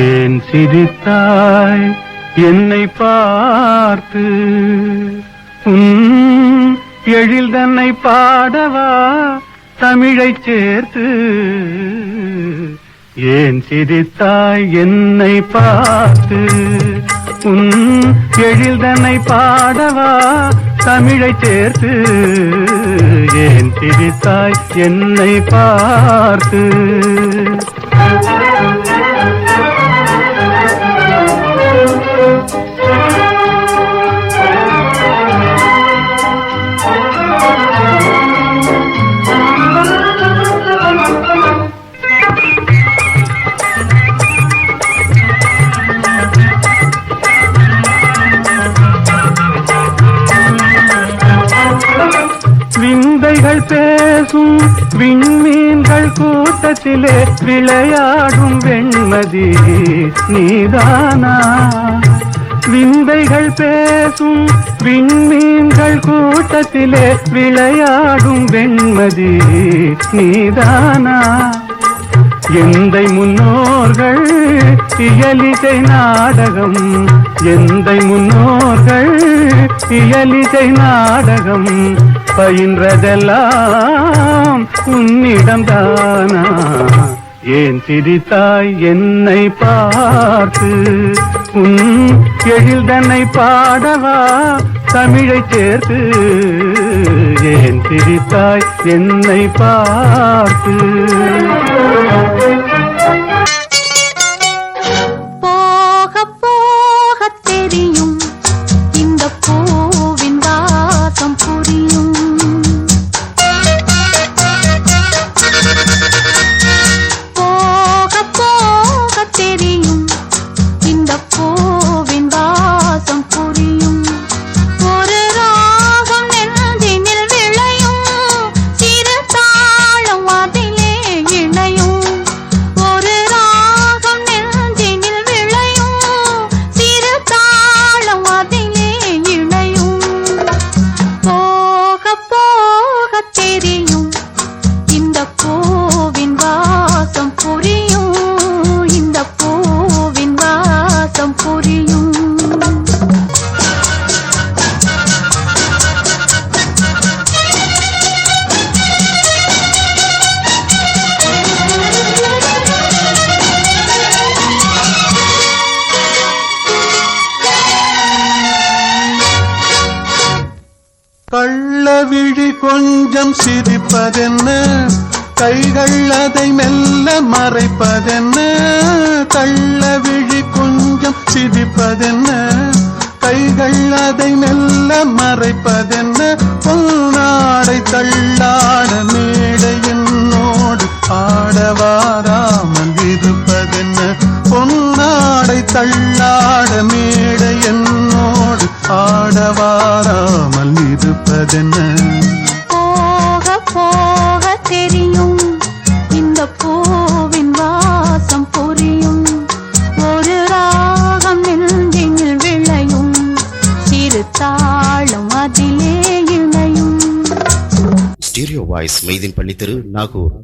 ஏன் சிரித்தாய் என்னை பார்த்து? எழில் தன்னை பாடவா தமிழைச் சேர்த்து? ஏன் சிரித்தாய் என்னை பார்த்து? எழில் தன்னை பாடவா தமிழைச் சேர்த்து? ஏன் சிரித்தாய் என்னை பார்த்து? விந்தைகள் பேசும் விண்மீன்கள் கூட்டத்திலே விளையாடும் வெண்மதி நீதானா? விந்தைகள் பேசும் விண்மீன்கள் கூட்டத்திலே விளையாடும் வெண்மதி நீதானா? எந்தை முன்னோர்கள் இயலிசை நாடகம், எந்தை முன்னோர்கள் இயலிசை நாடகம் பயின்றதெல்லாம் உன்னிடம்தானா? ஏன் சிரித்தாய் என்னை பார்த்து? எழில் தன்னை பாடவா தமிழைச் சேர்த்து? ஏன் சிரித்தாய் என்னை பார்த்து? போக போக தெரியும் இந்த பூவின் வாசம் புரியும். போக போக தெரியும் இந்த பூவின் வாசம் புரியும். ஒரு ராகம் நெஞ்சினில் விளையும், சிறு தாளம் அதிலே இணையும். ஒரு ராகம் நெஞ்சினில் விளையும், சிறு தாளம் அதிலே இணையும். போக போக தெரியும் இந்த பூவின் வாசம் புரியும், இந்த பூவின் வாசம் புரியும். கள்ளவிழி கொஞ்சம் சிரிப்பதென்ன, கைகள் அதை மெல்ல மறைப்பதென்ன? கள்ளவிழி கொஞ்சம் சிரிப்பதென்ன, கைகள் அதை மெல்ல மறைப்பதென்ன? பொன்னாடை தள்ளாட மேடை என்னோடு ஆடவாராமல் இருப்பதென்ன? பொன்னாடை தள்ளாட மேடை என்னோடு ஆடவாராமல் இருப்பதென்ன? போக போக தெரியும் இந்த பூவின் வாசம் புரியும். ஒரு ராகம் நெஞ்சினில் விளையும், சிறு தாளம் அதிலே இணையும். ஸ்டீரியோ வாய்ஸ் மெய்தீன் பள்ளி தெரு, நாகூர்.